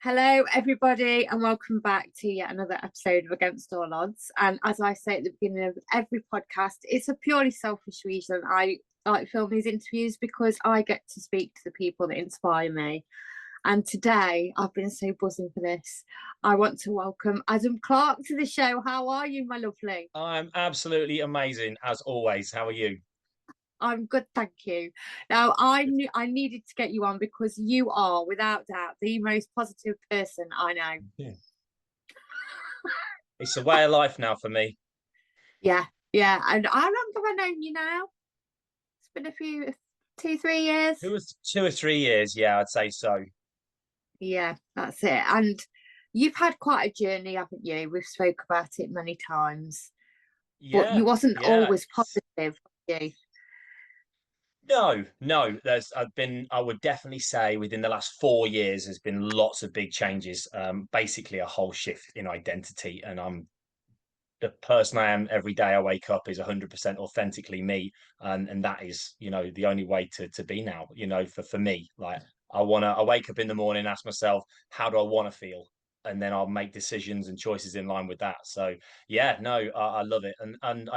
Hello, everybody, and welcome back to yet another episode of Against All Odds. And as I say at the beginning of every podcast, it's a purely selfish reason I like filming these interviews because I get to speak to the people that inspire me. And today, I've been so buzzing for this. I want to welcome Adam Clark to the show. How are you, my lovely? I'm absolutely amazing as always. How are you? I'm good, thank you. Now, I knew I needed to get you on because you are, without doubt, the most positive person I know. Yeah. It's a way of life now for me. Yeah, yeah. And how long have I known you now? It's been a few, 2, 3 years. It was 2 or 3 years, yeah, I'd say so. Yeah, that's it. And you've had quite a journey, haven't you? We've spoke about it many times, but you Yeah, wasn't yeah. always positive, were you? No. I would definitely say within the last 4 years, there's been lots of big changes. Basically a whole shift in identity, and I'm the person I am every day I wake up is 100% authentically me, and that is, the only way to be now. For me, like I wake up in the morning, ask myself, how do I want to feel, and then I'll make decisions and choices in line with that. So yeah, no, I love it, and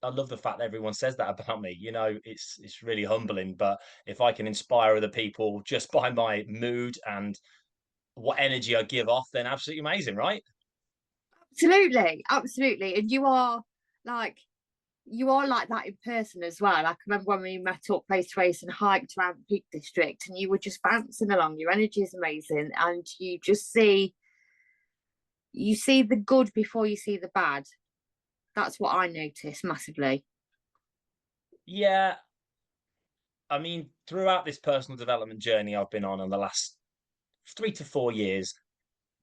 I love the fact that everyone says that about me. It's really humbling. But if I can inspire other people just by my mood and what energy I give off, then absolutely amazing, right? Absolutely, absolutely. And like you are like that in person as well. Like, I remember when we met up face to face and hiked around the Peak District, and you were just bouncing along. Your energy is amazing, and you see the good before you see the bad. That's what I notice massively. Yeah, I mean, throughout this personal development journey I've been on in the last 3 to 4 years,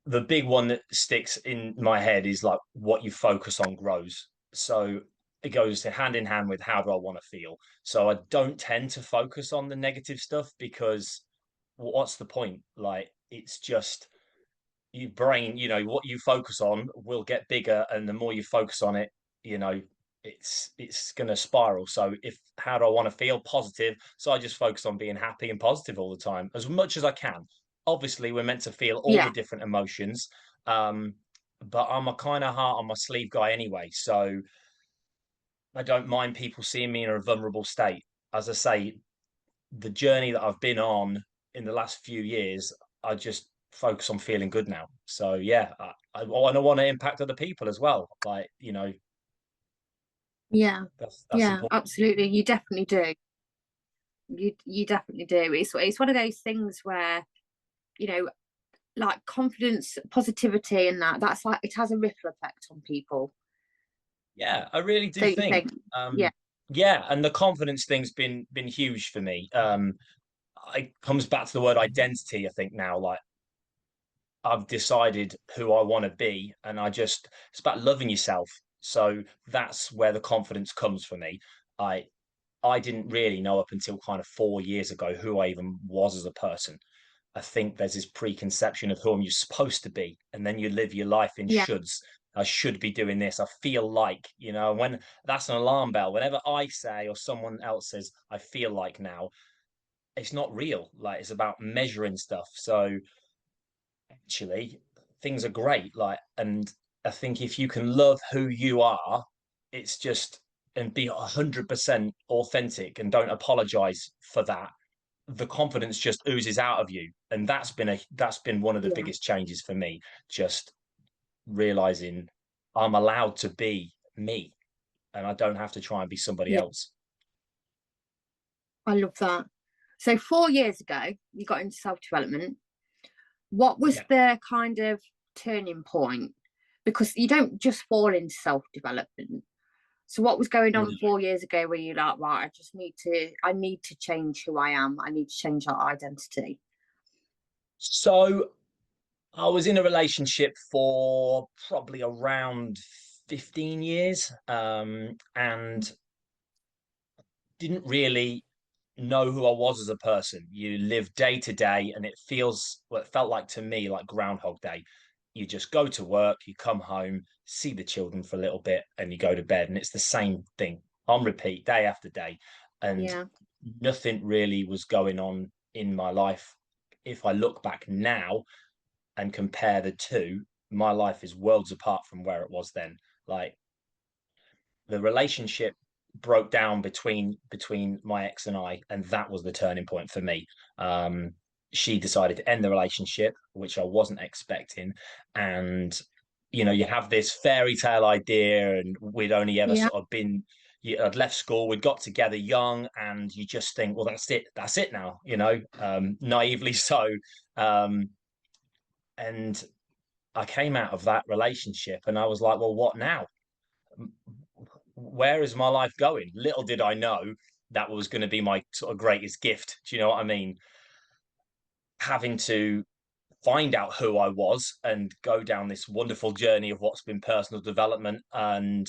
the big one that sticks in my head is like what you focus on grows. So it goes hand in hand with how do I want to feel. So I don't tend to focus on the negative stuff because what's the point? Like it's just your brain, what you focus on will get bigger, and the more you focus on it, you know, it's going to spiral. So if how do I want to feel positive? So I just focus on being happy and positive all the time as much as I can. Obviously, we're meant to feel all the Yeah, different emotions, um, but I'm a kind of heart on my sleeve guy anyway. So I don't mind people seeing me in a vulnerable state. As I say, the journey that I've been on in the last few years, I just focus on feeling good now. So yeah, I want to impact other people as well. Like, yeah, that's yeah, important. absolutely. You definitely do. You definitely do. It's one of those things where, you know, like confidence, positivity, and that's like it has a ripple effect on people. Yeah, I really do Don't you think. think? Yeah, Um, yeah, and the confidence thing's been huge for me. It comes back to the word identity, I think now. Like I've decided who I want to be, and it's about loving yourself. So that's where the confidence comes for me. I I didn't really know up until kind of 4 years ago who I even was as a person. I think there's this preconception of who you're supposed to be, and then you live your life in yeah, shoulds. I should be doing this. I feel like, when that's an alarm bell. Whenever I say or someone else says, I feel like now, it's not real. Like it's about measuring stuff. So actually, things are great. And I think if you can love who you are, it's just and be 100% authentic and don't apologize for that, the confidence just oozes out of you, and that's been one of the yeah, biggest changes for me. Just realizing I'm allowed to be me, and I don't have to try and be somebody yeah. else. I love that. So 4 years ago, you got into self-development. What was Yeah. the kind of turning point? Because you don't just fall into self-development. So what was going on 4 years ago where you're like, right, I need to change who I am. I need to change that identity. So I was in a relationship for probably around 15 years, and didn't really know who I was as a person. You live day to day, and it felt like to me like Groundhog Day. You just go to work, you come home, see the children for a little bit, and you go to bed, and it's the same thing on repeat day after day. And Yeah, nothing really was going on in my life. If I look back now, and compare the two, my life is worlds apart from where it was then. Like, the relationship broke down between my ex and I, and that was the turning point for me. She decided to end the relationship, which I wasn't expecting, and you have this fairy tale idea, and we'd only ever Yeah. sort of been. I'd left school, we'd got together young, and you just think, well, that's it now, naively so. And I came out of that relationship, and I was like, well, what now? Where is my life going? Little did I know that was going to be my sort of greatest gift. Do you know what I mean? Having to find out who I was and go down this wonderful journey of what's been personal development and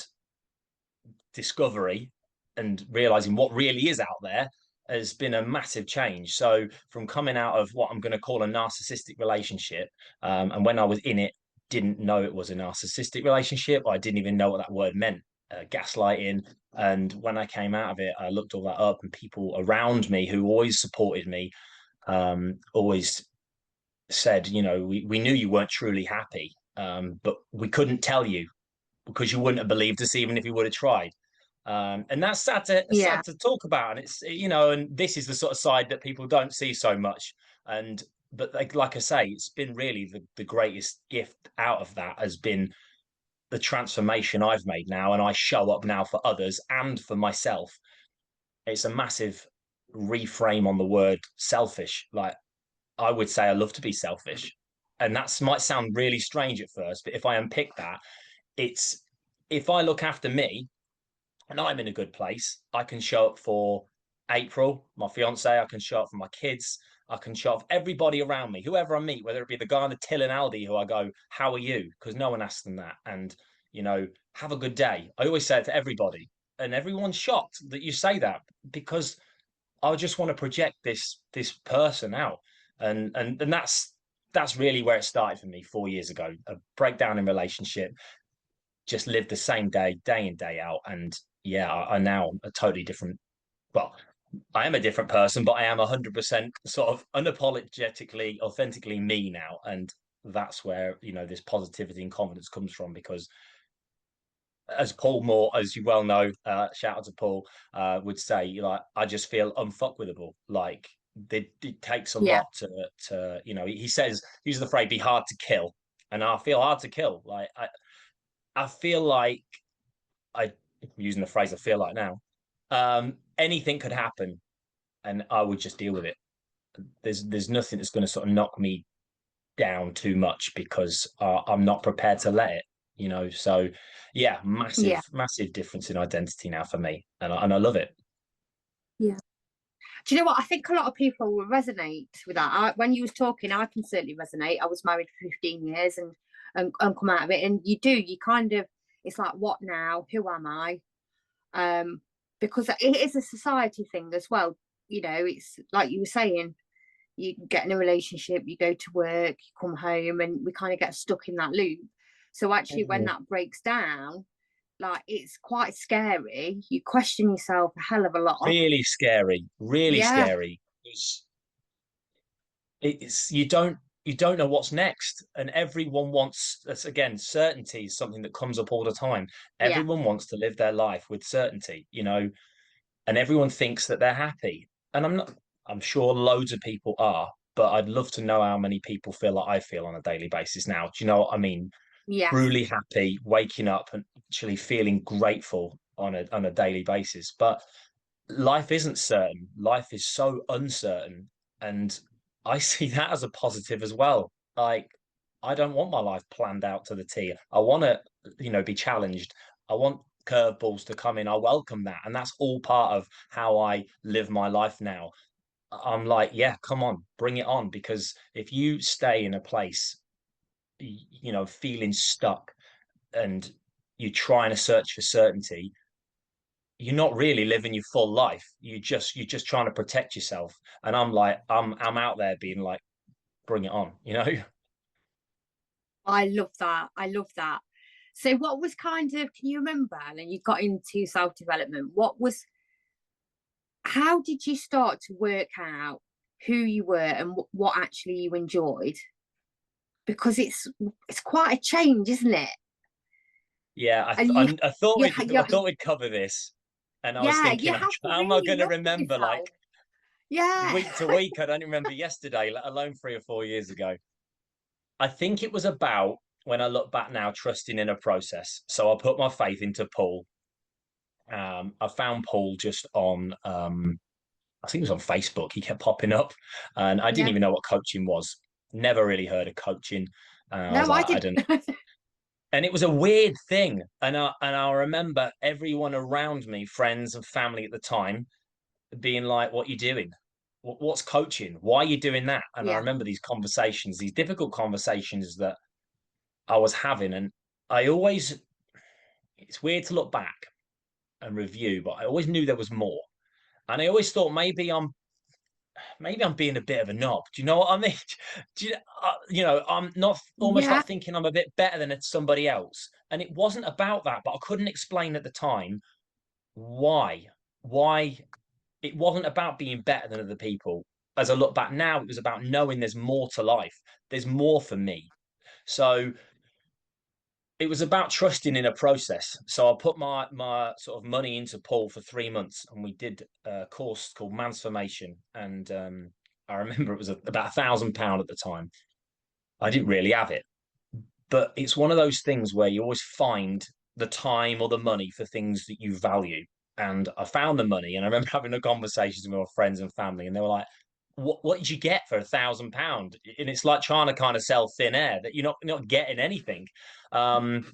discovery and realizing what really is out there has been a massive change. So from coming out of what I'm going to call a narcissistic relationship, and when I was in it, didn't know it was a narcissistic relationship. I didn't even know what that word meant, gaslighting. And when I came out of it, I looked all that up, and people around me who always supported me, always said, we knew you weren't truly happy, but we couldn't tell you because you wouldn't have believed us even if you would have tried. And that's Yeah. sad to talk about. And it's, and this is the sort of side that people don't see so much. And, but like I say, it's been really the greatest gift out of that has been the transformation I've made now. And I show up now for others and for myself. It's a massive reframe on the word selfish. Like, I would say I love to be selfish. And that might sound really strange at first, but if I unpick that, it's if I look after me and I'm in a good place, I can show up for April, my fiance, I can show up for my kids, I can show up for everybody around me, whoever I meet, whether it be the guy on the till in Aldi who I go, how are you? Because no one asks them that. And, have a good day. I always say it to everybody. And everyone's shocked that you say that because I just want to project this person out. And that's really where it started for me 4 years ago. A breakdown in relationship, just lived the same day in, day out. And yeah, I now a totally different, well, I am a different person, but I am 100% sort of unapologetically, authentically me now. And that's where, this positivity and confidence comes from, because as Paul Moore, as you well know, shout out to Paul, would say, like, I just feel unfuckwithable. Like, it takes a Yeah. lot to he says, he uses the phrase, be hard to kill. And I feel hard to kill. Like, I feel like I'm using the phrase I feel like now. Anything could happen, and I would just deal with it. There's nothing that's going to sort of knock me down too much because I'm not prepared to let it. So yeah, Yeah. massive difference in identity now for me, and I love it. Yeah. Do you know what? I think a lot of people will resonate with that. When you was talking, I can certainly resonate. I was married for 15 years and come out of it. And you kind of, it's like, what now? Who am I? Because it is a society thing as well. It's like you were saying, you get in a relationship, you go to work, you come home, and we kind of get stuck in that loop. So actually, when Mhm. that breaks down, like, it's quite scary. You question yourself a hell of a lot. Really scary, really Yeah, scary. It's you don't know what's next, and everyone wants, that's again, certainty is something that comes up all the time. yeah, Everyone wants to live their life with certainty, and everyone thinks that they're happy. And I'm sure loads of people are, but I'd love to know how many people feel like I feel on a daily basis now. Do you know what I mean? yes, Truly happy, waking up and actually feeling grateful on a daily basis. But life isn't certain. Life is so uncertain. And I see that as a positive as well. Like, I don't want my life planned out to the T. I want to, be challenged. I want curveballs to come in. I welcome that. And that's all part of how I live my life now. I'm like, yeah, come on, bring it on. Because if you stay in a place, feeling stuck, and you're trying to search for certainty, you're not really living your full life. You're just trying to protect yourself. And I'm like, I'm out there being like, bring it on. I love that. I love that. So, what was kind of? Can you remember? And you got into self development. How did you start to work out who you were and what actually you enjoyed? because it's quite a change, isn't it? Yeah, And you I thought you I you're, thought we'd cover this, and I was yeah, you thinking, have to how am I really going to look at remember like yourself. Yeah. week to week? I don't remember yesterday, let alone 3 or 4 years ago. I think it was about, when I look back now, trusting in a process. So I put my faith into Paul. I found Paul just on, I think it was on Facebook. He kept popping up, and I didn't Yeah. even know what coaching was. Never really heard of coaching. I was No, I like, I didn't. don't. And it was a weird thing. And I remember everyone around me, friends and family at the time, being like, "What are you doing? What's coaching? Why are you doing that?" And I Yeah. remember these conversations, these difficult conversations that I was having, and I always. It's weird to look back and review, but I always knew there was more. And I always thought maybe I'm being a bit of a knob. Do you know what I mean? Do I'm not almost Yeah. like thinking I'm a bit better than somebody else. And it wasn't about that, but I couldn't explain at the time why. Why it wasn't about being better than other people. As I look back now, it was about knowing there's more to life. There's more for me. So it was about trusting in a process. So I put my sort of money into Paul for 3 months, and we did a course called Mansformation. And I remember it was about £1,000 at the time. I didn't really have it, but it's one of those things where you always find the time or the money for things that you value. And I found the money, and I remember having a conversations with my friends and family, and they were like, what did you get for £1,000? And it's like trying to kind of sell thin air, that you're not getting anything. Um,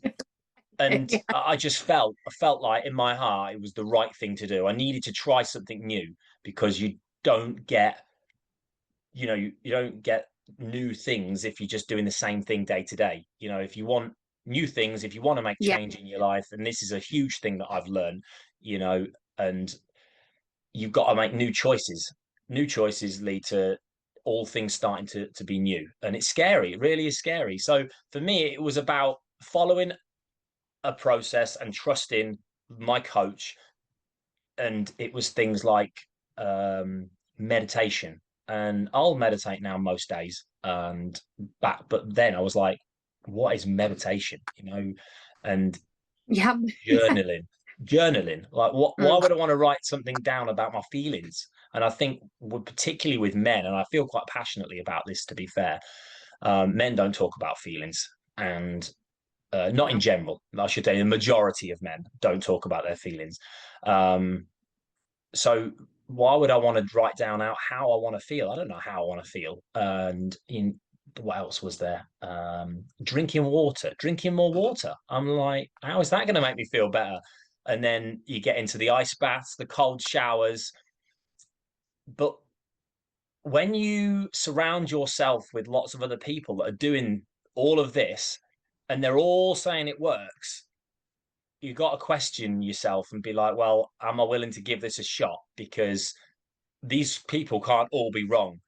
and Yeah. I felt like in my heart it was the right thing to do. I needed to try something new, because don't get you don't get new things if you're just doing the same thing day to day. If you want new things, if you want to make Yeah. change in your life, and this is a huge thing that I've learned, you know and you've got to make new choices lead to all things starting to be new, and it's scary. It really is scary. So for me, it was about following a process and trusting my coach. And it was things like meditation. And I'll meditate now most days. But then I was like, what is meditation? And Yeah. journaling. Journaling. Like, why Mm. would I want to write something down about my feelings? And I think, particularly with men, and I feel quite passionately about this, to be fair, men don't talk about feelings. And not in No. general, I should say, the majority of men don't talk about their feelings. Um, so why would I want to write down out how I want to feel? I don't know how I want to feel. And in what else was there? Drinking more water. I'm like, how is that going to make me feel better? And then you get into the ice baths, the cold showers. But when you surround yourself with lots of other people that are doing all of this, and they're all saying it works, you've got to question yourself and be like, well, am I willing to give this a shot? Because these people can't all be wrong.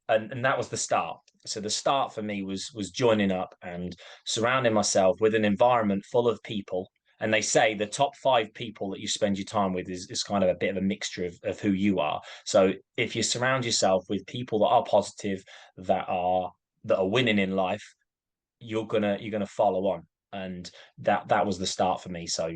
And that was the start. So the start for me was joining up and surrounding myself with an environment full of people. And they say the top 5 people that you spend your time with is kind of a bit of a mixture of who you are. So if you surround yourself with people that are positive, that are winning in life, you're gonna follow on. And that was the start for me. So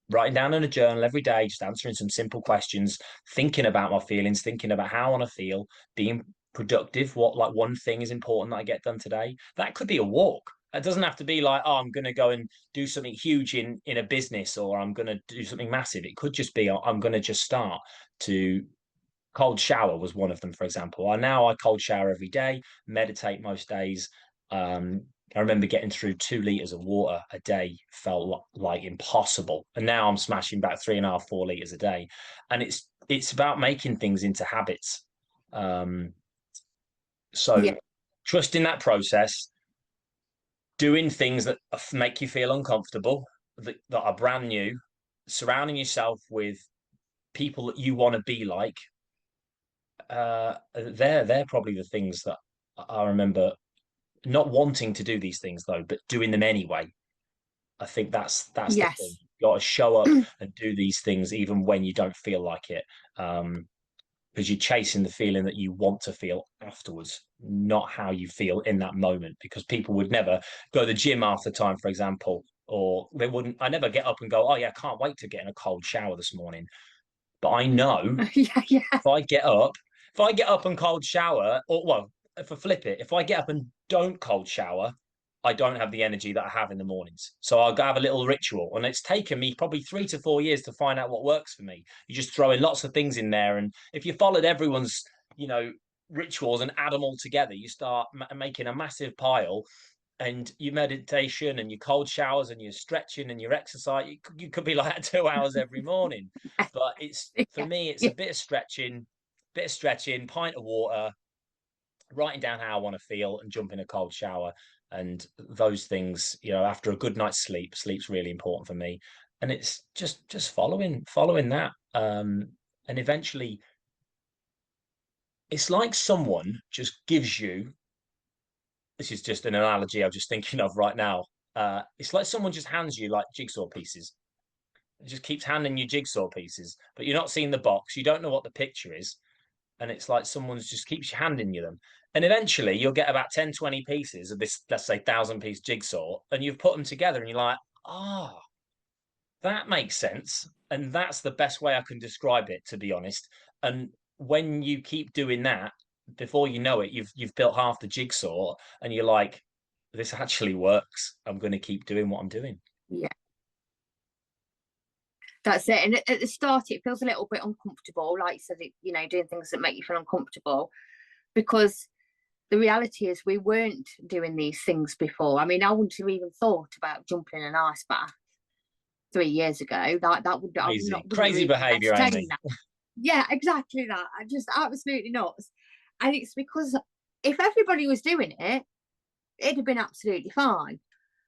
writing down in a journal every day, just answering some simple questions, thinking about my feelings, thinking about how I want to feel, being productive. What, like, one thing is important that I get done today? That could be a walk. It doesn't have to be like, oh, I'm going to go and do something huge in a business, or I'm going to do something massive. It could just be, I'm going to just start to cold shower was one of them, for example. I cold shower every day, meditate most days. I remember getting through 2 liters of water a day felt like impossible, and now I'm smashing back 3.5, 4 liters a day. And it's about making things into habits. Um, Yeah. so trusting that process, doing things that make you feel uncomfortable, that are brand new, surrounding yourself with people that you want to be like. They're probably the things that I remember not wanting to do these things though, but doing them anyway. I think that's the thing. Yes. You got to show up and do these things even when you don't feel like it. Um, because you're chasing the feeling that you want to feel afterwards, not how you feel in that moment. Because people would never go to the gym after time, for example, or they wouldn't. I never get up and go, oh yeah, I can't wait to get in a cold shower this morning. But I know Yeah, yeah. if I get up and cold shower, or well, if I flip it, if I get up and don't cold shower, I don't have the energy that I have in the mornings. So I'll go have a little ritual. And it's taken me probably 3 to 4 years to find out what works for me. You just throw in lots of things in there. And if you followed everyone's, rituals and add them all together, you start making a massive pile. And your meditation and your cold showers and your stretching and your exercise, you could be like 2 hours every morning. But it's for Yeah, me, it's a yeah, bit of stretching, pint of water, writing down how I want to feel, and jump in a cold shower. And those things, after a good night's sleep's really important for me. And it's just following that. And eventually, it's like someone just gives you. This is just an analogy I'm just thinking of right now. It's like someone just hands you like jigsaw pieces. It just keeps handing you jigsaw pieces, but you're not seeing the box. You don't know what the picture is. And it's like someone's just keeps handing you them. And eventually you'll get about 10, 20 pieces of this, let's say, 1,000 piece jigsaw, and you've put them together and you're like, ah, that makes sense. And that's the best way I can describe it, to be honest. And when you keep doing that, before you know it, you've built half the jigsaw, and you're like, this actually works. I'm going to keep doing what I'm doing. yeah. That's it. And at the start, it feels a little bit uncomfortable, like you said, doing things that make you feel uncomfortable, because the reality is we weren't doing these things before. I mean, I wouldn't have even thought about jumping in an ice bath 3 years ago. That would I Crazy, wouldn't crazy really behavior, entertain Amy. that. Yeah, exactly that. I just absolutely nuts. And it's because if everybody was doing it, it'd have been absolutely fine.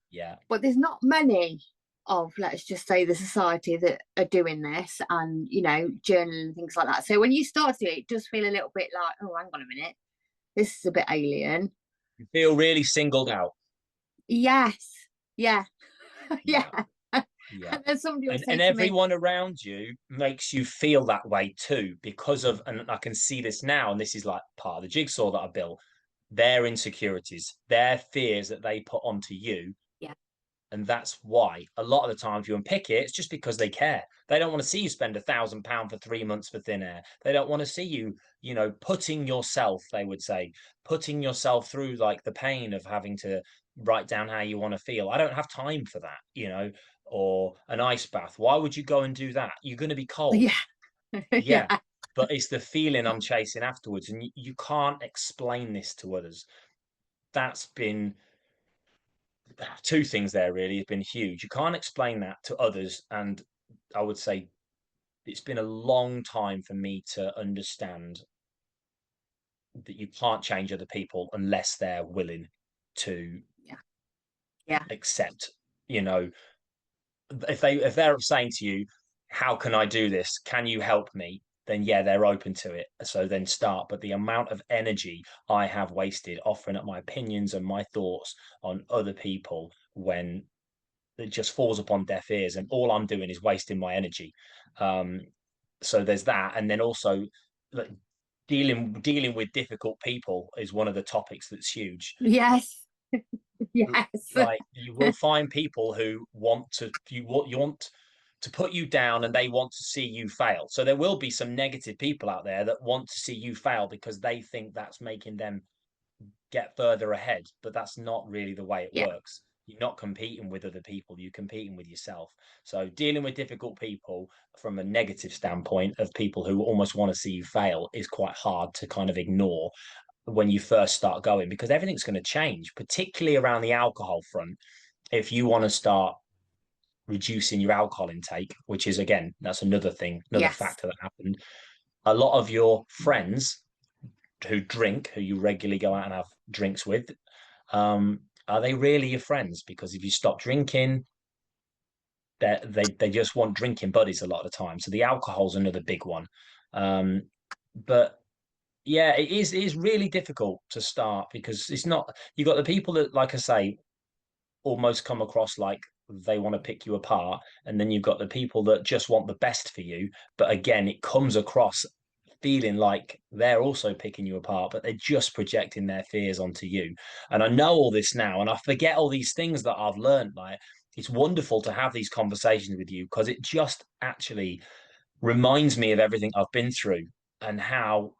Yeah. But there's not many of, let's just say, the society that are doing this, and journaling and things like that. So when you start to, it does feel a little bit like, oh, hang on a minute, this is a bit alien. You feel really singled out. Yes, yeah, yeah. Yeah. Yeah. And then somebody will say And to me, everyone around you makes you feel that way too, because of, and I can see this now, and this is like part of the jigsaw that I built, their insecurities, their fears that they put onto you. yeah, And that's why a lot of the time, if you unpick it, it's just because they care. They don't want to see you spend £1,000 for 3 months for thin air. They don't want to see you, putting yourself, they would say, putting yourself through like the pain of having to write down how you want to feel. I don't have time for that, or an ice bath. Why would you go and do that? You're going to be cold. yeah, Yeah. yeah, But it's the feeling I'm chasing afterwards. And you can't explain this to others. That's been two things there really have been huge. You can't explain that to others. And I would say it's been a long time for me to understand that you can't change other people unless they're willing to yeah, yeah, accept, you know, if they're saying to you, how can I do this? Can you help me? Then yeah, they're open to it. So then start. But the amount of energy I have wasted offering up my opinions and my thoughts on other people when it just falls upon deaf ears, and all I'm doing is wasting my energy. So there's that, and then also like dealing with difficult people is one of the topics that's huge. yes, yes, Like you will find people who want to put you down, and they want to see you fail. So there will be some negative people out there that want to see you fail because they think that's making them get further ahead, but that's not really the way it yeah, works. You're not competing with other people, you're competing with yourself. So dealing with difficult people from a negative standpoint of people who almost want to see you fail is quite hard to kind of ignore when you first start going, because everything's going to change, particularly around the alcohol front. If you want to start reducing your alcohol intake, which is, again, that's another thing, another yes, factor that happened, a lot of your friends who drink, who you regularly go out and have drinks with, are they really your friends? Because if you stop drinking, they just want drinking buddies a lot of the time. So the alcohol's another big one. But yeah, it is really difficult to start, because it's not, you've got the people that, like I say, almost come across like they want to pick you apart, and then you've got the people that just want the best for you. But again, it comes across feeling like they're also picking you apart, but they're just projecting their fears onto you. And I know all this now, and I forget all these things that I've learned. Like, it's wonderful to have these conversations with you because it just actually reminds me of everything I've been through and how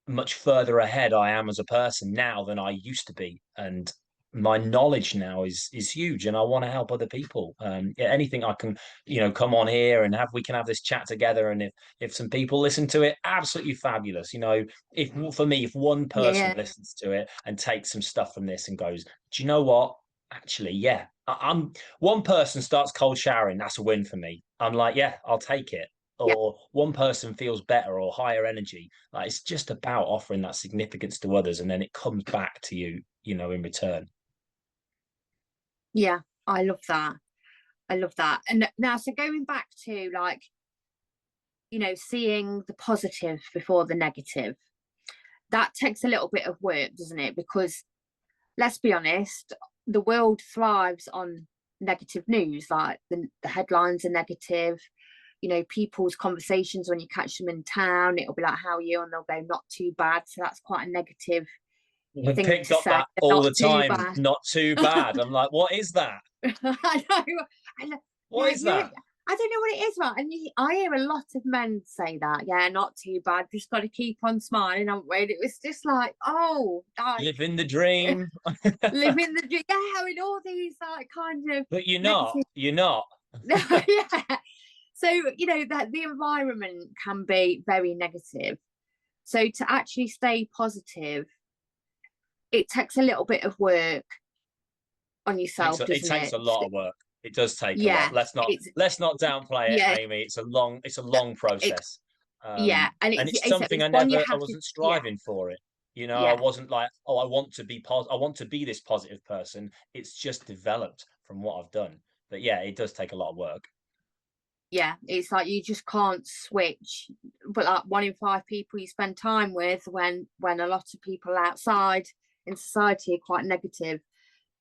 much further ahead I am as a person now than I used to be. And my knowledge now is huge, and I want to help other people. Yeah, anything I can, come on here and we can have this chat together. And if some people listen to it, absolutely fabulous. If for me, if one person Yeah, listens to it and takes some stuff from this and goes, do you know what? Actually, yeah, I'm one person starts cold showering, that's a win for me. I'm like, yeah, I'll take it. yeah, Or one person feels better or higher energy. Like, it's just about offering that significance to others, and then it comes back to you, in return. yeah. I love that. I love that. And now, so going back to like, seeing the positive before the negative, that takes a little bit of work, doesn't it? Because let's be honest, the world thrives on negative news. Like the headlines are negative. People's conversations when you catch them in town, it'll be like, "How are you?" And they'll go, "Not too bad." So that's quite a negative I've thing picked to up say. that all Not the too time. bad. Not too bad. I'm like, what is that? I know. What Yeah, is that? I don't know what it is, right? And I hear a lot of men say that. Yeah, not too bad. Just got to keep on smiling, haven't we? And it was just like, oh, like Living the dream. living the dream. Yeah, and all these like kind of But you're not. negative. You're not. Yeah. So that the environment can be very negative. So to actually stay positive, it takes a little bit of work on yourself, It doesn't takes it? a lot of work. It does take a lot. Yeah, it's Let's not downplay it, yeah, Amy. It's a long it process. yeah, and And it's it's something one you I have to, wasn't yeah, striving for it. I yeah, wasn't like, oh, I want to be I want to be this positive person. It's just developed from what I've done. But yeah, it does take a lot of work. yeah. It's like you just can't switch. But like 1 in 5 people you spend time with, when a lot of people outside in society are quite negative,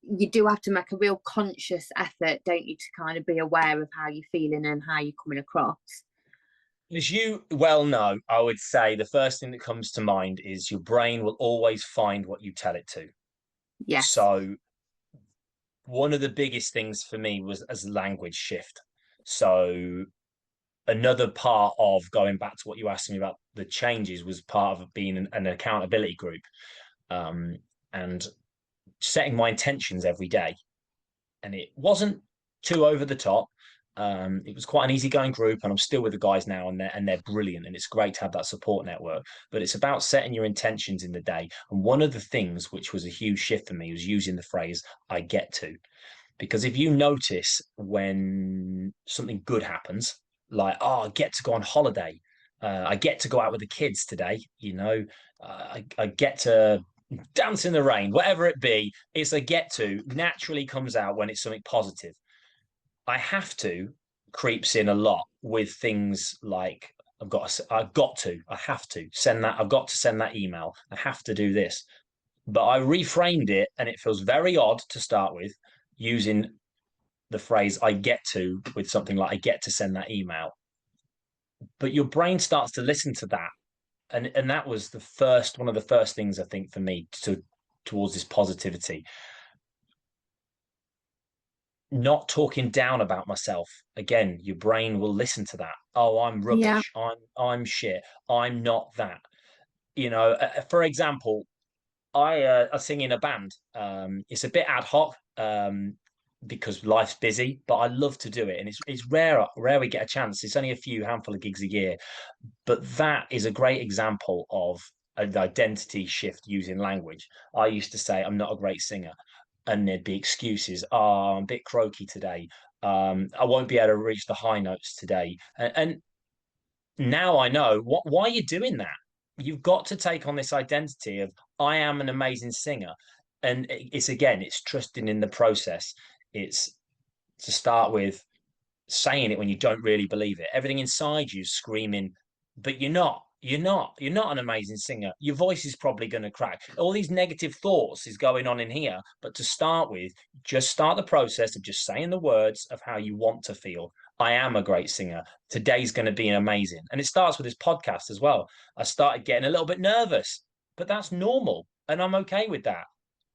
you do have to make a real conscious effort, don't you, to kind of be aware of how you're feeling and how you're coming across. As you well know, I would say the first thing that comes to mind is your brain will always find what you tell it to. Yes. So one of the biggest things for me was as language shift. So another part of going back to what you asked me about the changes was part of being an accountability group, um, and setting my intentions every day. And it wasn't too over the top. It was quite an easygoing group, and I'm still with the guys now, and they're brilliant, and it's great to have that support network. But it's about setting your intentions in the day. And one of the things which was a huge shift for me was using the phrase "I get to," because if you notice when something good happens, like, oh, I get to go on holiday, I get to go out with the kids today, I get to dance in the rain, whatever it be, it's a get to naturally comes out when it's something positive. I have to creeps in a lot with things like I have to send that, I've got to send that email, I have to do this. But I reframed it, and it feels very odd to start with using the phrase I get to with something like I get to send that email. But your brain starts to listen to that. And that was one of the first things I think for me towards this positivity. Not talking down about myself. Again, your brain will listen to that. Oh, I'm Yeah. rubbish. I'm shit. I'm not that. For example, I sing in a band. It's a bit ad hoc, because life's busy, but I love to do it, and it's rare we get a chance. It's only a few handful of gigs a year, but that is a great example of an identity shift using language. I used to say I'm not a great singer, and there'd be excuses. Oh, I'm a bit croaky today. I won't be able to reach the high notes today, and now I know why you're doing that. You've got to take on this identity of I am an amazing singer. And it's trusting in the process. It's to start with saying it when you don't really believe it. Everything inside you screaming, but you're not. You're not an amazing singer. Your voice is probably going to crack. All these negative thoughts is going on in here. But to start with, just start the process of just saying the words of how you want to feel. I am a great singer. Today's going to be amazing. And it starts with this podcast as well. I started getting a little bit nervous, but that's normal. And I'm okay with that.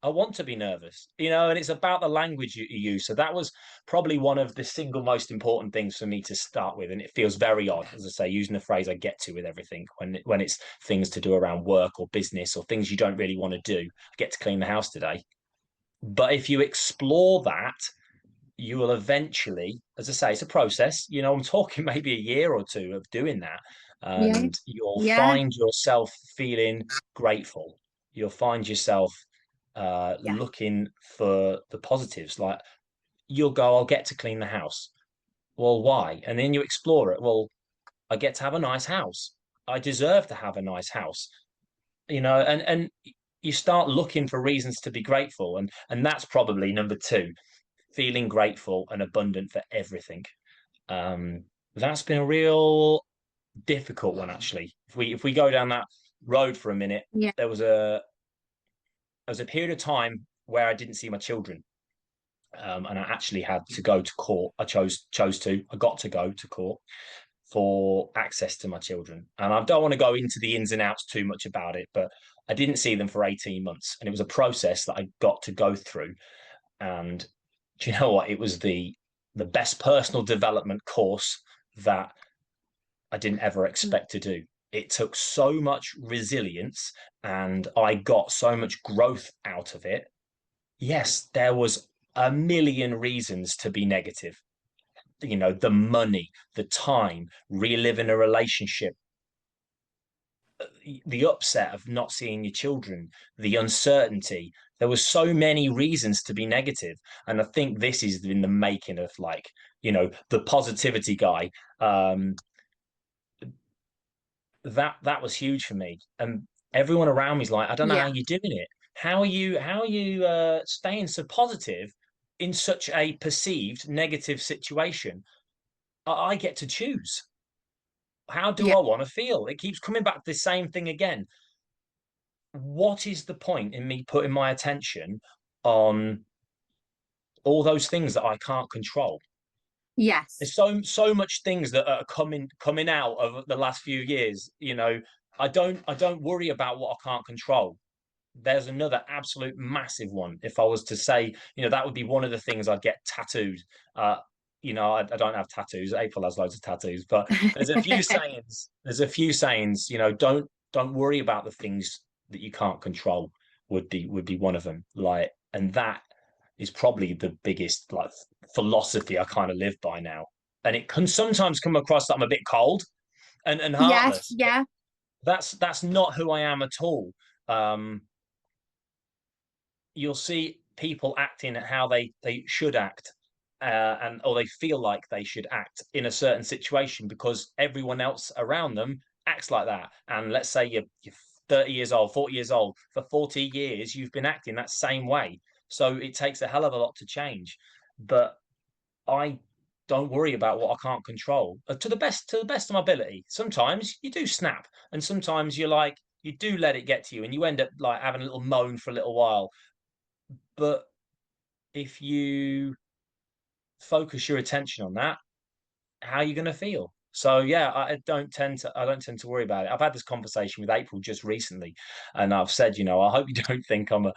I want to be nervous, and it's about the language you use. So that was probably one of the single most important things for me to start with. And it feels very odd, as I say, using the phrase I get to with everything when it's things to do around work or business or things you don't really want to do. I get to clean the house today. But if you explore that, you will eventually, as I say, it's a process. I'm talking maybe a year or two of doing that. Yeah. And you'll Yeah. find yourself feeling grateful. You'll find yourself Yeah. looking for the positives. Like you'll go, I'll get to clean the house. Well, why? And then you explore it. Well, I get to have a nice house. I deserve to have a nice house. And you start looking for reasons to be grateful. And that's probably number two, feeling grateful and abundant for everything. Um, that's been a real difficult one, actually. If we go down that road for a minute, Yeah. there was a period of time where I didn't see my children, and I actually had to go to court. I got to go to court for access to my children, and I don't want to go into the ins and outs too much about it, but I didn't see them for 18 months, and it was a process that I got to go through. And do you know what? It was the best personal development course that I didn't ever expect to do. It took so much resilience and I got so much growth out of it. Yes, there was a million reasons to be negative. The money, the time, reliving a relationship, the upset of not seeing your children, the uncertainty. There was so many reasons to be negative. And I think this is in the making of the positivity guy. That was huge for me. And everyone around me is like, I don't know how Yeah. you're doing it. How are you staying so positive in such a perceived negative situation? I get to choose. How do Yeah. I want to feel? It keeps coming back to the same thing again. What is the point in me putting my attention on all those things that I can't control? Yes. There's so much things that are coming out of the last few years. I don't worry about what I can't control. There's another absolute massive one. If I was to say, that would be one of the things I'd get tattooed. I don't have tattoos. April has loads of tattoos, but there's a few sayings. There's a few sayings. Don't worry about the things that you can't control. Would be one of them. Like, and that is probably the biggest like philosophy I kind of live by now. And it can sometimes come across that I'm a bit cold and Yes. heartless. Yeah. That's not who I am at all. Um, you'll see people acting how they should act, or they feel like they should act in a certain situation because everyone else around them acts like that. And let's say you're 30 years old, 40 years old. For 40 years, you've been acting that same way. So it takes a hell of a lot to change. But I don't worry about what I can't control to the best of my ability. Sometimes you do snap, and sometimes you do let it get to you, and you end up like having a little moan for a little while. But if you focus your attention on that, how are you going to feel? So yeah, I don't tend to worry about it. I've had this conversation with April just recently, and I've said, I hope you don't think come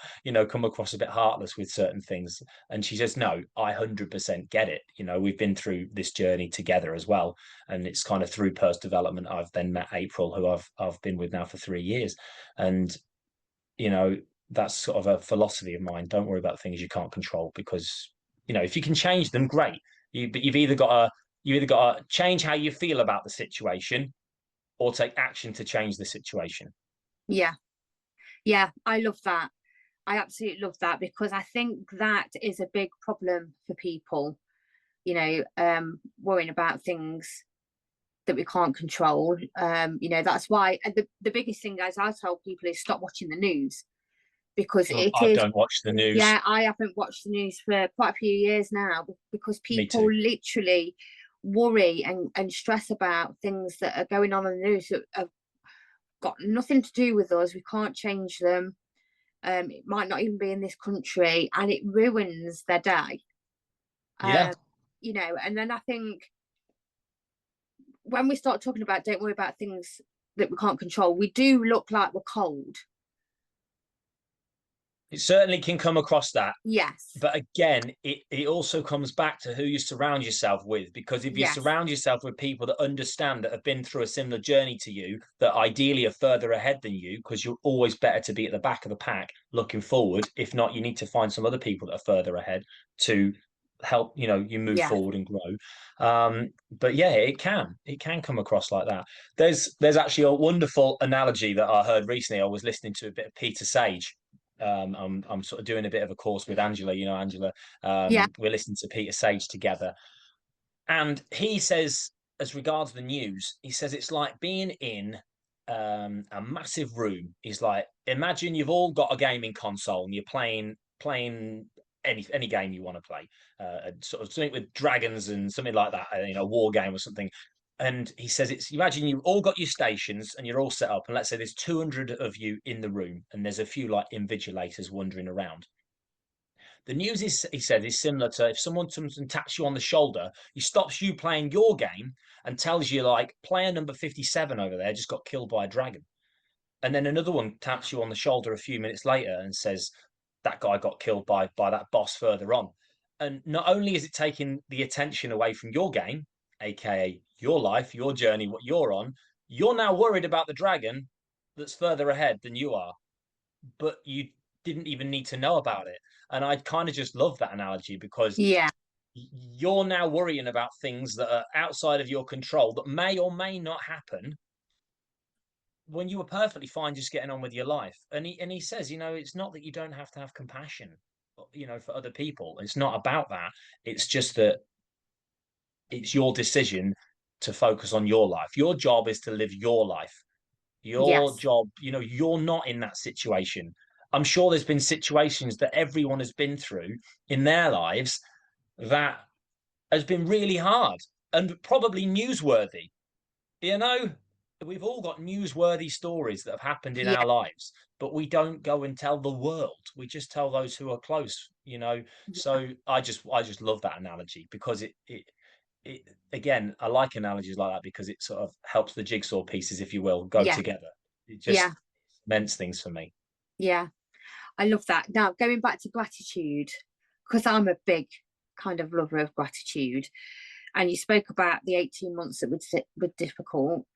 across a bit heartless with certain things. And she says, no, I 100% get it. We've been through this journey together as well, and it's kind of through personal development I've then met April, who I've been with now for 3 years, and you know that's sort of a philosophy of mine. Don't worry about things you can't control because if you can change them, great. But you've either got to change how you feel about the situation or take action to change the situation. Yeah. Yeah. I love that. I absolutely love that because I think that is a big problem for people, worrying about things that we can't control. That's why the biggest thing, as I tell people, is stop watching the news because it I is. don't watch the news. Yeah, I haven't watched the news for quite a few years now because Me people too. literally worry and stress about things that are going on in the news that have got nothing to do with us. We can't change them. It might not even be in this country, and it ruins their day. Yeah. Um, and then I think when we start talking about don't worry about things that we can't control, we do look like we're cold. It certainly can come across that. Yes. But again, it also comes back to who you surround yourself with, because if you Yes. surround yourself with people that understand, that have been through a similar journey to you, that ideally are further ahead than you, because you're always better to be at the back of the pack looking forward. If not, you need to find some other people that are further ahead to help, you know, you move Yeah. forward and grow. But yeah, it can come across like that. There's actually a wonderful analogy that I heard recently. I was listening to a bit of Peter Sage. I'm sort of doing a bit of a course with Angela. You know, Angela. Yeah. We're listening to Peter Sage together, and he says, as regards the news, he says it's like being in a massive room. He's like, imagine you've all got a gaming console and you're playing any game you want to play, sort of something with dragons and something like that, you know, a war game or something. And he says, it's imagine you've all got your stations and you're all set up, and let's say there's 200 of you in the room, and there's a few like invigilators wandering around. The news is, he said, is similar to if someone comes and taps you on the shoulder, he stops you playing your game and tells you, like, player number 57 over there just got killed by a dragon. And then another one taps you on the shoulder a few minutes later and says, that guy got killed by that boss further on. And not only is it taking the attention away from your game, aka your life, your journey, what you're on, you're now worried about the dragon that's further ahead than you are, but you didn't even need to know about it. And I kind of just love that analogy, because Yeah. you're now worrying about things that are outside of your control that may or may not happen, when you were perfectly fine just getting on with your life. And he says, you know, it's not that you don't have to have compassion, you know, for other people. It's not about that. It's just that it's your decision to focus on your life. Your job is to live your life. Your Yes. job, you know, you're not in that situation. I'm sure there's been situations that everyone has been through in their lives that has been really hard and probably newsworthy. You know, we've all got newsworthy stories that have happened in Yeah. our lives, but we don't go and tell the world. We just tell those who are close, you know. Yeah. So I just love that analogy, because it again, I like analogies like that because it sort of helps the jigsaw pieces, if you will, go Yeah. together. It Yeah. just cements things for me. Yeah. I love that. Now, going back to gratitude, because I'm a big kind of lover of gratitude, and you spoke about the 18 months that were difficult.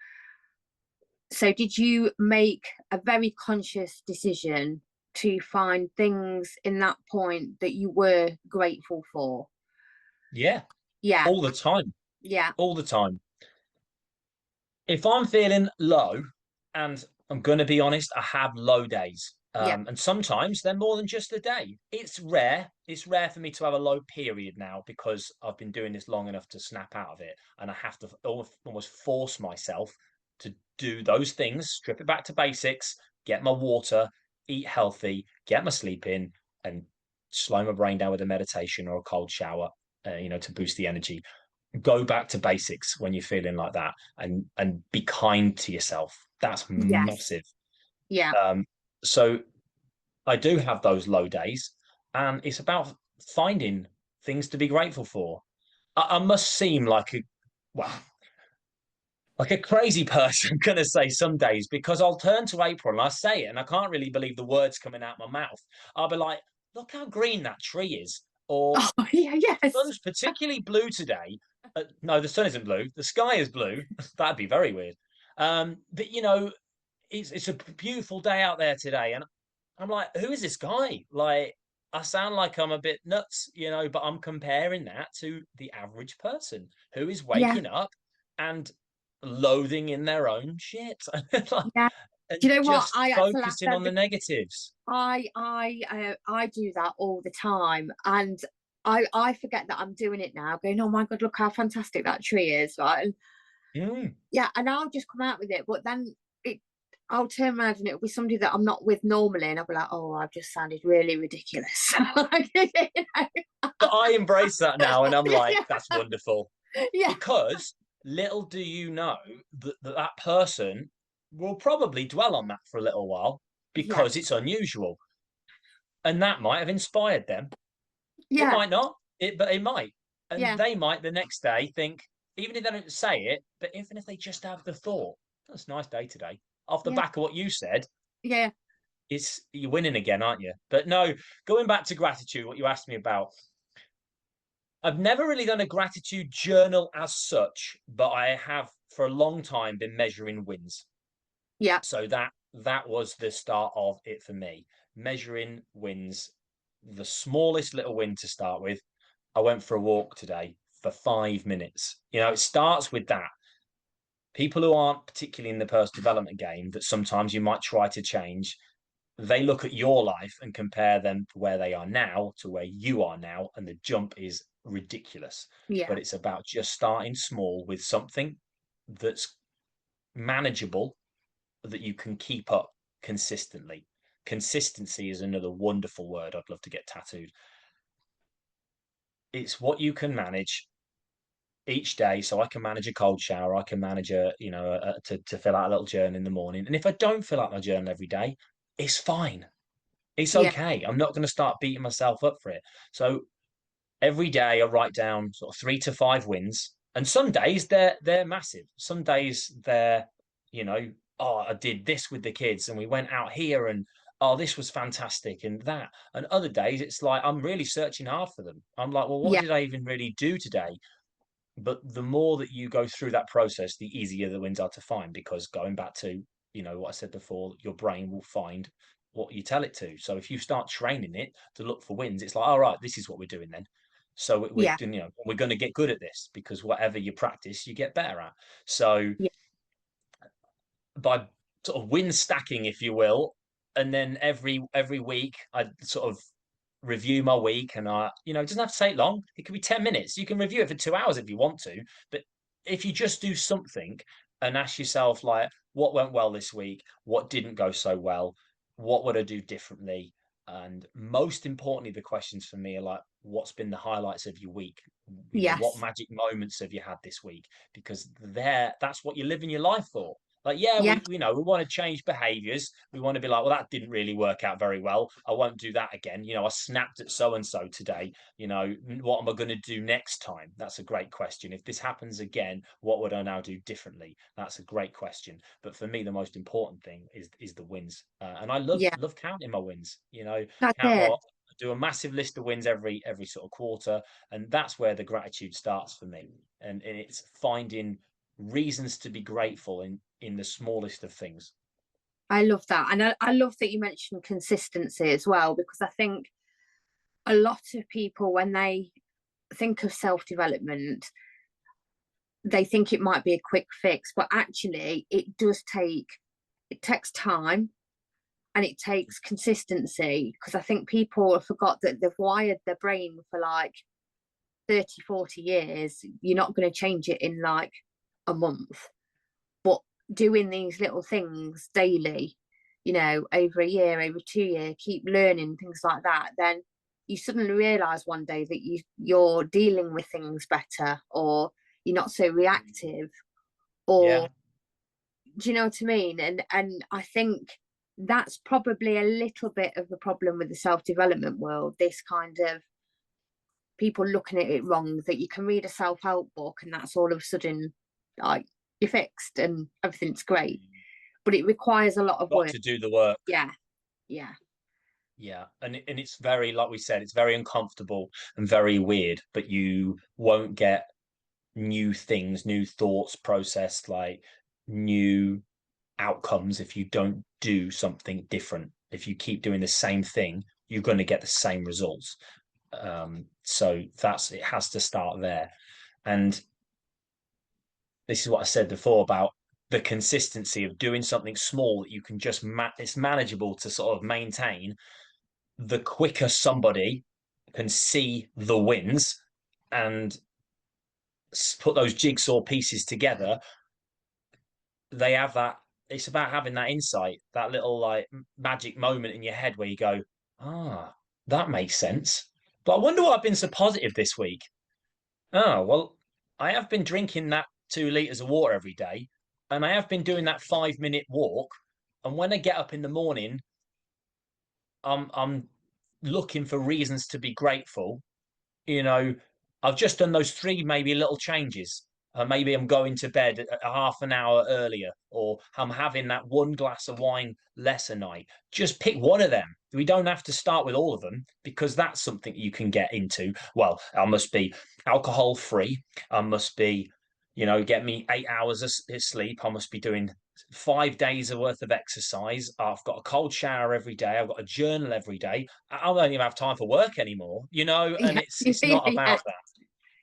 So, did you make a very conscious decision to find things in that point that you were grateful for? Yeah, Yeah. all the time, Yeah. all the time. If I'm feeling low, and I'm going to be honest, I have low days. Yeah. And sometimes they're more than just a day. It's rare. It's rare for me to have a low period now, because I've been doing this long enough to snap out of it. And I have to almost force myself to do those things, strip it back to basics, get my water, eat healthy, get my sleep in, and slow my brain down with a meditation or a cold shower, you know, to boost the energy. Go back to basics when you're feeling like that, and be kind to yourself. That's Yes. massive. Yeah. So I do have those low days, and it's about finding things to be grateful for. I must seem like well, like a crazy person, gonna say some days, because I'll turn to April and I say it and I can't really believe the words coming out my mouth. I'll be like, look how green that tree is, or Oh, yeah. the Yes. sun's particularly blue today. No, the sun isn't blue. The sky is blue. That'd be very weird. But you know, it's a beautiful day out there today, and I'm like, who is this guy? Like, I sound like I'm a bit nuts, you know, but I'm comparing that to the average person who is Yeah. waking up and loathing in their own shit, Yeah. and Do you know what? just I had to laugh focusing then on the because negatives. I do that all the time, and I forget that I'm doing it now. Going, oh my god, look how fantastic that tree is, right? And Mm. yeah, and I'll just come out with it, but then it, I'll turn around and it'll be somebody that I'm not with normally, and I'll be like, oh, I've just sounded really ridiculous. But I embrace that now, and I'm like, Yeah, that's wonderful. yeah, Because little do you know that person will probably dwell on that for a little while, yeah, because it's unusual, and that might have inspired them. It yeah, might not, but it might, and yeah, they might the next day think, even if they don't say it, but even if they just have the thought, that's a nice day today. Off the Yeah. back of what you said, Yeah. you're winning again, aren't you? But no, going back to gratitude, what you asked me about, I've never really done a gratitude journal as such, but I have for a long time been measuring wins. Yeah. So that was the start of it for me. Measuring wins, the smallest little win to start with. I went for a walk today for 5 minutes. It starts with that. People who aren't particularly in the personal development game that sometimes you might try to change, they look at your life and compare them to where they are now to where you are now, and the jump is ridiculous. Yeah. But it's about just starting small with something that's manageable, that you can keep up consistently. Consistency is another wonderful word I'd love to get tattooed. It's what you can manage each day. So I can manage a cold shower. I can manage to fill out a little journal in the morning. And if I don't fill out my journal every day, it's fine. It's Yeah. okay. I'm not going to start beating myself up for it. So every day I write down sort of 3 to 5 wins. And some days they're massive. Some days they're, you know, oh, I did this with the kids and we went out here and oh, this was fantastic and that. And other days it's like I'm really searching hard for them. I'm like, well, what Yeah. did I even really do today? But the more that you go through that process, the easier the wins are to find, because going back to, what I said before, your brain will find what you tell it to. So if you start training it to look for wins, it's like, all right, this is what we're doing then. So we're Yeah. we're going to get good at this, because whatever you practice, you get better at. So Yeah. by sort of win stacking, if you will, and then every week I sort of review my week, and it doesn't have to take long. It could be 10 minutes. You can review it for 2 hours if you want to, but if you just do something and ask yourself, like, what went well this week, what didn't go so well, what would I do differently, and most importantly, the questions for me are like, what's been the highlights of your week? What Yes. magic moments have you had this week? Because that's what you're living your life for. Like, yeah, Yeah. we want to change behaviors. We want to be like, well, that didn't really work out very well. I won't do that again. I snapped at so and so today. What am I going to do next time? That's a great question. If this happens again, what would I now do differently? That's a great question. But for me, the most important thing is the wins, and I love Yeah. love counting my wins. That's Count it. my do a massive list of wins every sort of quarter, and that's where the gratitude starts for me. And it's finding reasons to be grateful in the smallest of things. I love that. And I love that you mentioned consistency as well, because I think a lot of people, when they think of self development, they think it might be a quick fix, but actually, it takes time and it takes consistency, because I think people have forgot that they've wired their brain for like 30, 40 years. You're not going to change it in like a month, but doing these little things daily, over a year, over 2 years, keep learning things like that, then you suddenly realize one day that you're dealing with things better, or you're not so reactive, Yeah, or do you know what I mean? And I think that's probably a little bit of the problem with the self-development world, this kind of people looking at it wrong, that you can read a self-help book and that's all of a sudden like you're fixed and everything's great, but it requires a lot of got work. to do the work. Yeah. Yeah. Yeah, and it's very, like we said, it's very uncomfortable and very weird, but you won't get new things, new thoughts processed, like new outcomes if you don't do something different. If you keep doing the same thing, you're going to get the same results. So it has to start there. And this is what I said before about the consistency of doing something small that you can just it's manageable to sort of maintain. The quicker somebody can see the wins and put those jigsaw pieces together, they have that. It's about having that insight, that little like magic moment in your head where you go, that makes sense. But I wonder why I've been so positive this week. Oh, well, I have been drinking that 2 liters of water every day, and I have been doing that 5 minute walk. And when I get up in the morning, I'm looking for reasons to be grateful. you know, I've just done those three maybe little changes. maybe I'm going to bed a half an hour earlier, or I'm having that one glass of wine less a night. Just pick one of them. We don't have to start with all of them, because that's something you can get into. Well, I must be alcohol free. I must be, get me 8 hours of sleep. I must be doing 5 days worth of exercise. I've got a cold shower every day. I've got a journal every day. I don't even have time for work anymore, and Yeah. it's not Yeah. about that.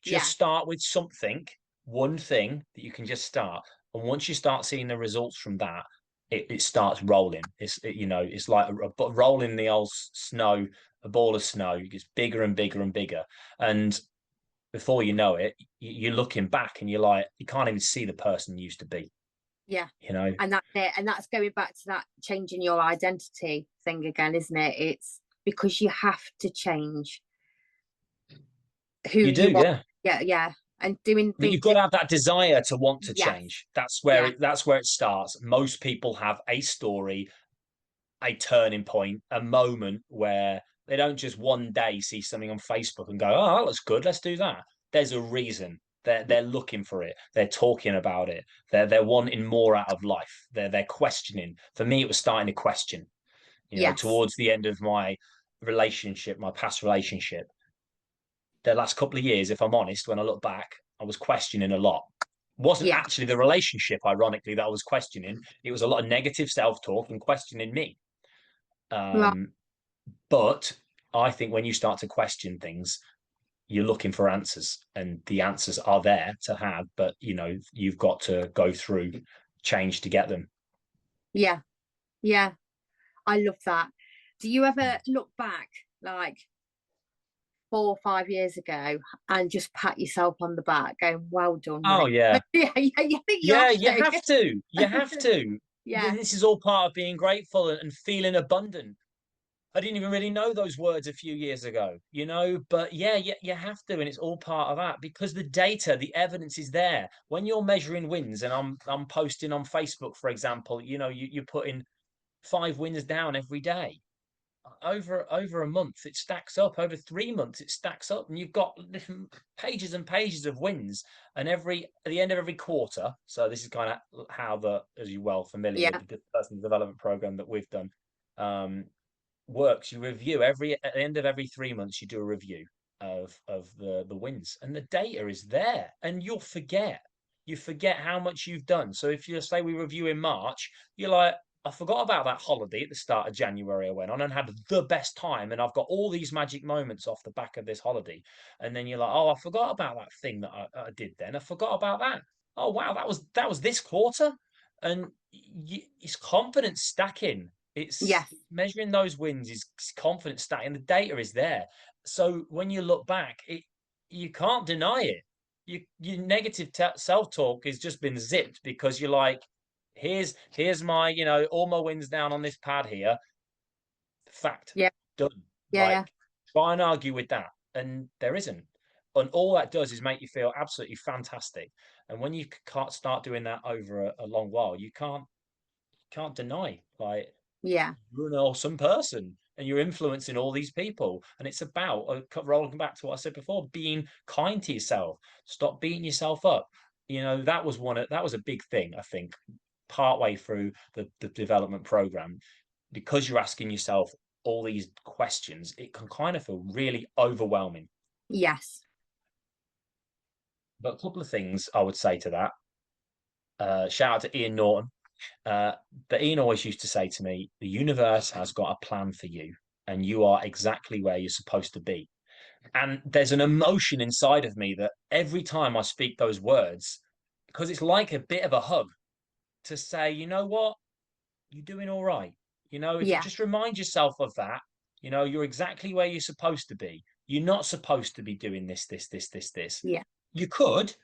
Yeah. Just start with something, one thing that you can just start. And once you start seeing the results from that, it starts rolling. It's like rolling the old snow, a ball of snow. It gets bigger and bigger and bigger. And before you know it, you're looking back and you're like, you can't even see the person you used to be. Yeah. You know, And that's it. And that's going back to that changing your identity thing again, isn't it? It's because you have to change who you do, you are. yeah. Yeah, yeah. And doing But things. you've got to have that desire to want to Yes. change. That's where Yeah. it starts. Most people have a story, a turning point, a moment where they don't just one day see something on Facebook and go, "Oh, that looks good. Let's do that." There's a reason. They're looking for it. They're talking about it. They're wanting more out of life. They're questioning. For me, it was starting to question. Yes. Towards the end of my relationship, my past relationship, the last couple of years, if I'm honest, when I look back, I was questioning a lot. It wasn't Yeah. actually the relationship, ironically, that I was questioning. It was a lot of negative self-talk and questioning me. Right. Um, but I think when you start to question things, you're looking for answers, and the answers are there to have, but you've got to go through change to get them. Yeah. Yeah. I love that. Do you ever look back like 4 or 5 years ago and just pat yourself on the back, going, "Well done, Oh mate"? yeah. Yeah, yeah, you think you Yeah, have you to. have to. You have to. Yeah. This is all part of being grateful and feeling abundant. I didn't even really know those words a few years ago, but yeah, you have to, and it's all part of that, because the data, the evidence is there. When you're measuring wins, and I'm posting on Facebook, for example, you're putting 5 wins down every day. Over a month, it stacks up. Over 3 months, it stacks up, and you've got different pages and pages of wins. And at the end of every quarter, so this is kind of how as you're well familiar with Yeah. the personal development program that we've done, works. You review at the end of every 3 months, you do a review of the wins, and the data is there, and you forget how much you've done. So if you say we review in March, you're like, I forgot about that holiday at the start of January. I went on and had the best time, and I've got all these magic moments off the back of this holiday. And then you're like, oh, I forgot about that thing that I did then. I forgot about that. Oh wow, that was this quarter. And it's confidence stacking. It's Yes. measuring those wins is confidence stacking. The data is there. So when you look back, you can't deny it. Your negative self-talk has just been zipped, because you're like, here's my, all my wins down on this pad here. Fact. Yeah. Done. Yeah. Yeah. Like, try and argue with that, and there isn't. And all that does is make you feel absolutely fantastic. And when you can't start doing that over a long while, you can't deny, like, Yeah. you're an awesome person and you're influencing all these people. And it's about, rolling back to what I said before, being kind to yourself. Stop beating yourself up. That was a big thing, I think, partway through the development program, because you're asking yourself all these questions. It can kind of feel really overwhelming. Yes. But a couple of things I would say to that. Shout out to Ian Norton. But Ian always used to say to me, the universe has got a plan for you, and you are exactly where you're supposed to be. And there's an emotion inside of me that every time I speak those words, because it's like a bit of a hug to say, you know what, you're doing all right. If you Yeah. just remind yourself of that, you're exactly where you're supposed to be. You're not supposed to be doing this, this, this, this, this. Yeah. You could,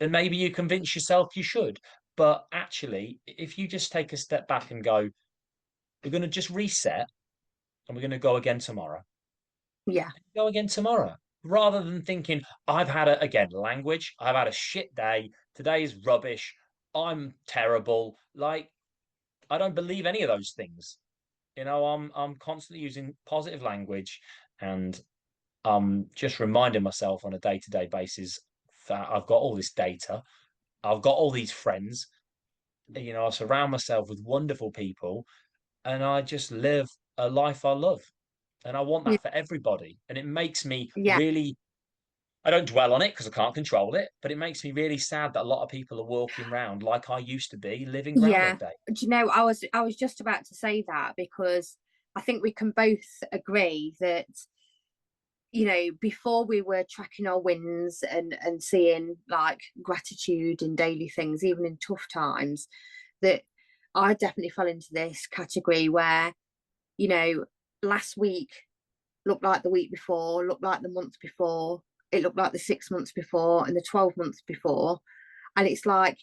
and maybe you convince yourself you should. But actually, if you just take a step back and go, we're going to just reset, and we're going to go again tomorrow. Yeah. Go again tomorrow. Rather than thinking, I've had language, I've had a shit day. Today is rubbish. I'm terrible. Like, I don't believe any of those things. I'm constantly using positive language, and I'm just reminding myself on a day-to-day basis, that I've got all this data, I've got all these friends, I surround myself with wonderful people, and I just live a life I love. And I want Yeah. that for everybody. And it makes me Yeah. really, I don't dwell on it because I can't control it, but it makes me really sad that a lot of people are walking around like I used to be, living Yeah. Groundhog Day. Do you know, I was just about to say that, because I think we can both agree that, before we were tracking our wins and seeing like gratitude in daily things, even in tough times, that I definitely fell into this category where, you know, last week looked like the week before, looked like the month before, it looked like the 6 months before, and the 12 months before. And it's like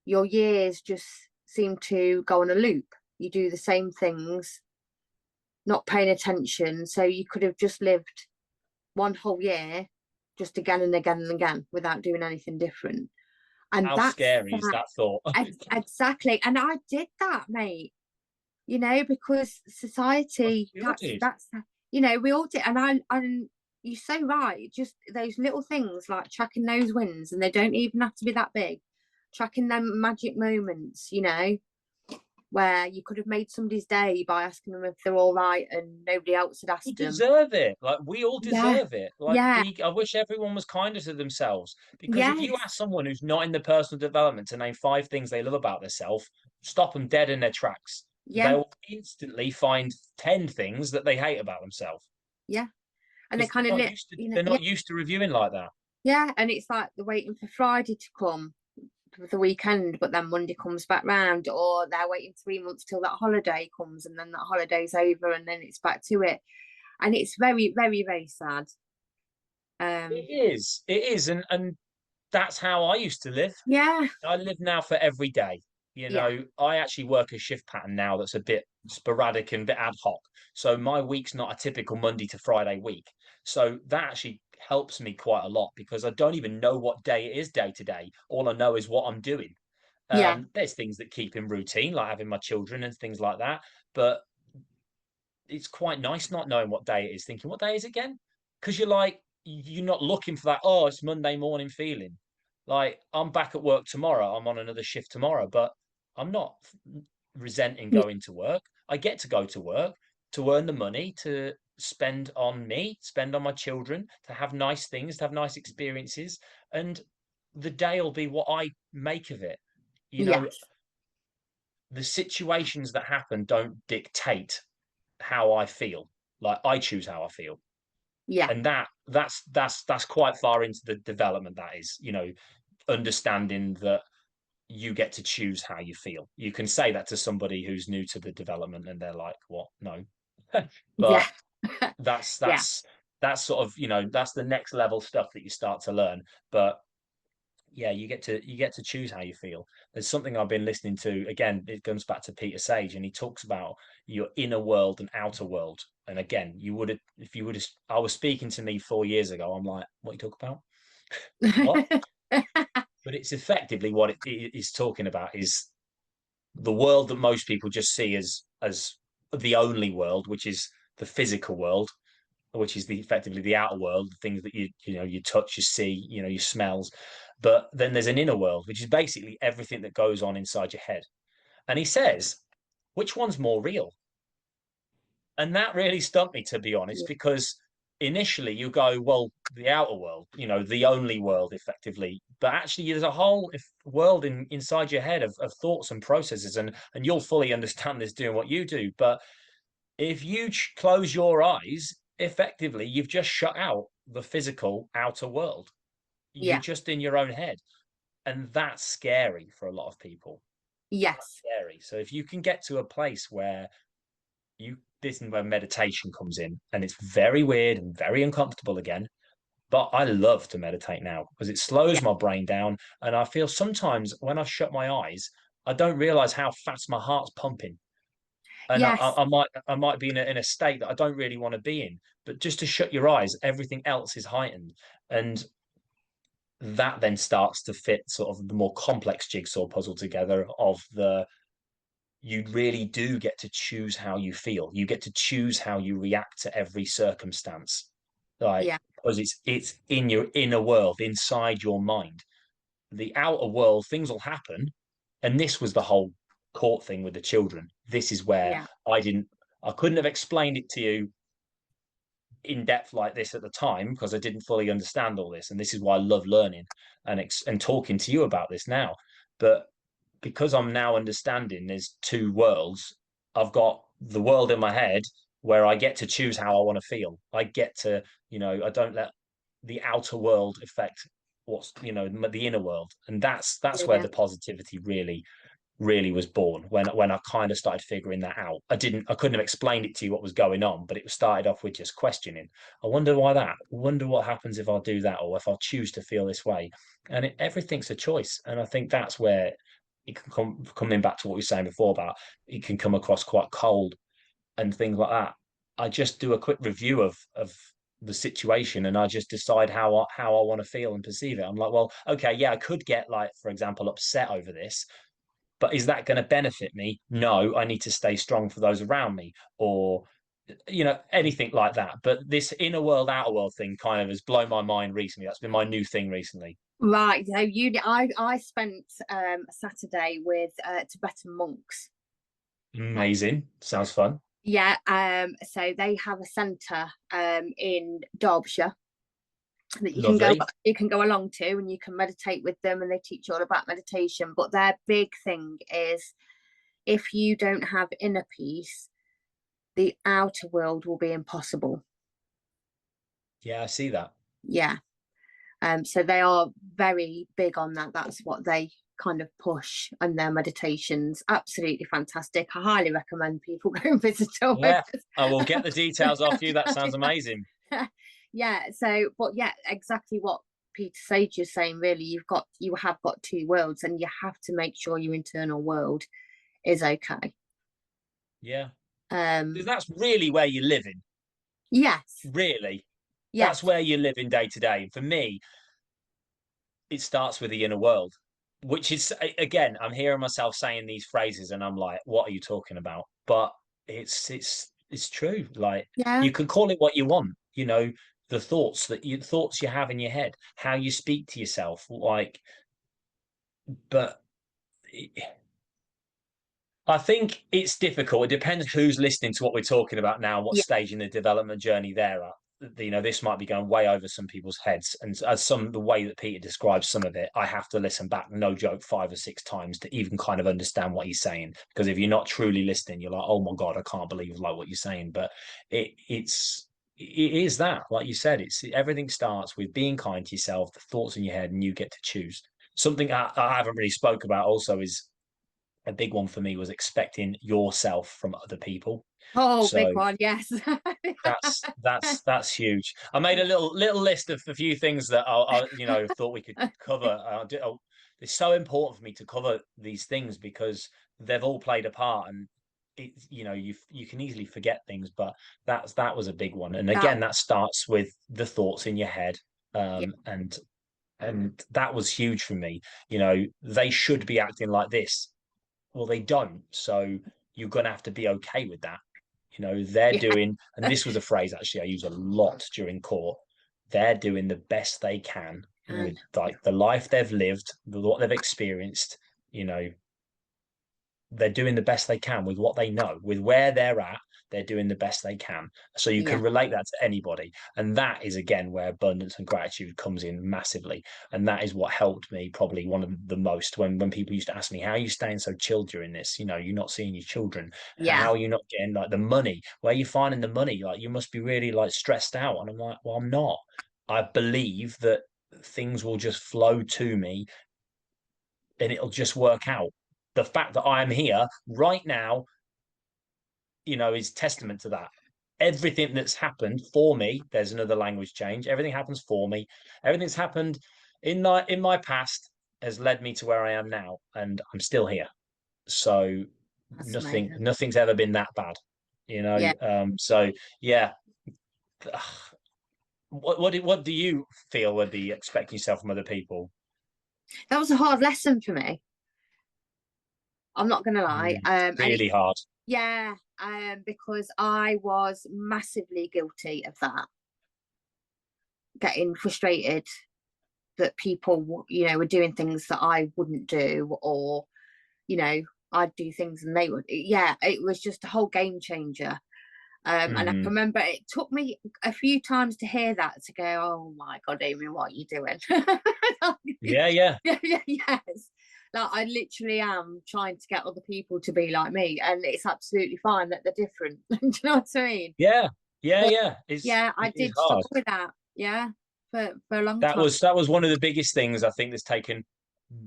your years just seem to go on a loop. You do the same things, not paying attention. So you could have just lived one whole year just again and again and again without doing anything different. And How that's scary is that. that thought? Exactly. And I did that, mate, because society, We all that's did. that's we all did. And you're so right, just those little things like tracking those wins, and they don't even have to be that big, tracking them magic moments, where you could have made somebody's day by asking them if they're all right and nobody else had We asked them. deserve it. Like we all Yeah. deserve it. Like Yeah. I wish everyone was kinder to themselves. Because if you Yes. ask someone who's not in the personal development to name 5 things they love about themselves, stop them dead in their tracks. Yeah. They'll instantly find 10 things that they hate about themselves. Yeah. And they Because they're kind of not used to they're yeah. not used to reviewing like that. Yeah. And it's like they're waiting for Friday to come for the weekend, but then Monday comes back round, or they're waiting 3 months till that holiday comes, and then that holiday's over, and then it's back to it. And it's very, very, very sad. It Um, is. It is. And that's how I used to live. yeah. I live now for every day. Yeah. I actually work a shift pattern now that's a bit sporadic and a bit ad hoc. So my week's not a typical Monday to Friday week. So that actually helps me quite a lot because I don't even know what day it is day to day. All I know is what I'm doing. Yeah. There's things that keep in routine, like having my children and things like that. But it's quite nice not knowing what day it is, thinking, what day is it again? Because you're not looking for that, oh, it's Monday morning feeling. Like, I'm back at work tomorrow. I'm on another shift tomorrow, but I'm not resenting Yeah. going to work. I get to go to work to earn the money to spend on me, spend on my children, to have nice things, to have nice experiences. And the day will be what I make of it. You know, Yes. the situations that happen don't dictate how I feel. Like I choose how I feel. Yeah. And that's quite far into the development, that is, understanding that you get to choose how you feel. You can say that to somebody who's new to the development and they're like, what? No. Yeah. But that's Yeah. that's that's sort of, that's the next level stuff that you start to learn. But yeah, you get to choose how you feel. There's something I've been listening to. Again, it comes back to Peter Sage, and he talks about your inner world and outer world. And again, you would have, if you would have, I was speaking to me 4 years ago. I'm like, what you talk about? What? But it's effectively what it is talking about is the world that most people just see as the only world, which is the physical world, which is effectively the outer world, the things that you touch, you see, your smells. But then there's an inner world, which is basically everything that goes on inside your head. And he says, which one's more real? And that really stumped me, to be honest, Yeah. because initially you go, well, the outer world, the only world, effectively. But actually, there's a whole world inside your head of thoughts and processes, and you'll fully understand this doing what you do. But if you close your eyes, effectively, you've just shut out the physical outer world. You're Yeah. just in your own head. And that's scary for a lot of people. That's Yes. scary. So if you can get to a place where this is where meditation comes in, and it's very weird and very uncomfortable again. But I love to meditate now because it slows Yeah. my brain down. And I feel sometimes when I shut my eyes, I don't realize how fast my heart's pumping. And Yes. I might be in a state that I don't really want to be in. But just to shut your eyes, everything else is heightened. And that then starts to fit sort of the more complex jigsaw puzzle together of you really do get to choose how you feel. You get to choose how you react to every circumstance. Like Yeah. because it's in your inner world, inside your mind. The outer world, things will happen, and this was the whole court thing with the children. This is where Yeah. I couldn't have explained it to you in depth like this at the time because I didn't fully understand all this, and this is why I love learning and talking to you about this now. But because I'm now understanding there's two worlds, I've got the world in my head where I get to choose how I want to feel. I get to, I don't let the outer world affect what's, the inner world. And that's where Yeah. the positivity really was born, when I kind of started figuring that out. I couldn't have explained it to you what was going on, but it started off with just questioning. I wonder why that. I wonder what happens if I do that, or if I choose to feel this way. And everything's a choice. And I think that's where it can coming back to what we were saying before about it can come across quite cold and things like that. I just do a quick review of the situation, and I just decide how I want to feel and perceive it. I'm like, well, okay, yeah, I could get, like, for example, upset over this, but is that going to benefit me? No, I need to stay strong for those around me, or anything like that. But this inner world, outer world thing kind of has blown my mind recently. That's been my new thing recently. Right. So I spent a Saturday with Tibetan monks. Amazing. Sounds fun. Yeah. So they have a centre in Derbyshire that Lovely. you can go along to, and you can meditate with them, and they teach you all about meditation. But their big thing is, if you don't have inner peace, the outer world will be impossible. Yeah, I see that. Yeah. So they are very big on that. That's what they kind of push on their meditations. Absolutely fantastic. I highly recommend people go and visit them. Yeah, I will get the details off you. That sounds amazing. Yeah. So, but yeah, exactly what Peter Sage is saying. Really, you have got two worlds, and you have to make sure your internal world is okay. Yeah. Um. That's really where you're living. Yes. Really. That's Yes. where you're living day to day. And for me, it starts with the inner world, which is, again, I'm hearing myself saying these phrases and I'm like, what are you talking about? But it's true. Like, Yeah. you can call it what you want, the thoughts you have in your head, how you speak to yourself, like, but I think it's difficult. It depends who's listening to what we're talking about now, what Yeah. stage in the development journey they're at. This might be going way over some people's heads. And as the way that Peter describes some of it, I have to listen back, no joke, 5 or 6 times to even kind of understand what he's saying. Because if you're not truly listening, you're like, oh my God, I can't believe like what you're saying. But it is that, like you said, everything starts with being kind to yourself, the thoughts in your head, and you get to choose. Something I haven't really spoke about also is a big one for me was expecting yourself from other people. Oh, big So one. Yes. that's huge. I made a little list of a few things that I thought we could cover. It's so important for me to cover these things because they've all played a part, and you can easily forget things, but that was a big one. And That. again, that starts with the thoughts in your head, Yeah. and that was huge for me. They should be acting like this. Well, they don't. So you're going to have to be okay with that. They're Yeah. doing, and this was a phrase actually I use a lot during court. They're doing the best they can with, like, the life they've lived, what they've experienced. You know, they're doing the best they can with what they know, with where they're at. They're doing the best they can. So you can Yeah. relate that to anybody. And that is, again, where abundance and gratitude comes in massively. And that is what helped me probably one of the most when people used to ask me, how are you staying so chilled during this? You're not seeing your children. Yeah. How are you not getting, like, the money? Where are you finding the money? Like, you must be really, like, stressed out. And I'm like, well, I'm not. I believe that things will just flow to me and it'll just work out. The fact that I'm here right now, is testament to that. Everything that's happened for me, there's another language change. Everything happens for me. Everything's happened in my past has led me to where I am now, and I'm still here. So That's amazing. nothing's ever been that bad, Yeah. So yeah. What do you feel would be expecting yourself from other people? That was a hard lesson for me. I'm not gonna lie. And Really hard. yeah, because I was massively guilty of that. getting frustrated that people, you know, were doing things that I wouldn't do, or, you know, I'd do things and they would. Yeah, it was just a whole game changer. And I can Hmm. remember it took me a few times to hear that, to go, oh my God, Amy, what are you doing? Yeah, yeah. Yeah, yeah, yes. Like, I literally am trying to get other people to be like me, and it's absolutely fine that they're different. Do you know what I mean? Yeah, yeah, But yeah. yeah, I It is did hard. struggle with that. Yeah, for a long That time. was one of the biggest things I think that's taken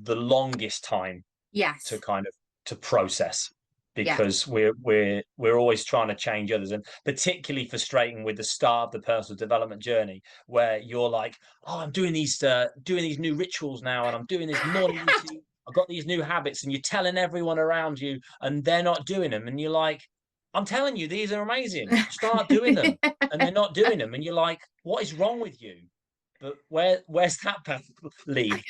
the longest time to Yes. kind of to process, Yeah. because we're always trying to change others, and particularly frustrating with the start of the personal development journey, where you're like, oh, I'm doing these new rituals now, and I'm doing this morning routine, I've got these new habits, and you're telling everyone around you and they're not doing them, and you're like, I'm telling you, these are amazing, start doing them, and they're not doing them, and you're like, what is wrong with you? But where's that path lead?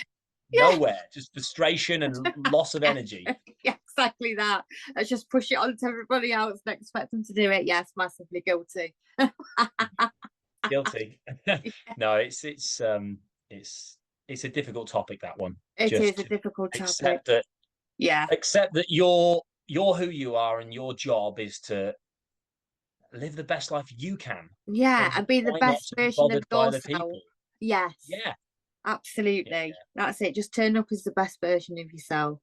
Yeah. Nowhere, just frustration and loss of energy. Yeah, exactly that. Let's just push it on to everybody else and expect them to do it. Yes, massively guilty. Guilty. No, it's it's a difficult topic, that one. It is a Just difficult topic. accept that Yeah. accept that you're who you are, and your job is to live the best life you can, Yeah, and and be the try not best to be version of bothered by the yourself. people. Yes, Yeah, yeah, absolutely. That's it. Just turn up as the best version of yourself.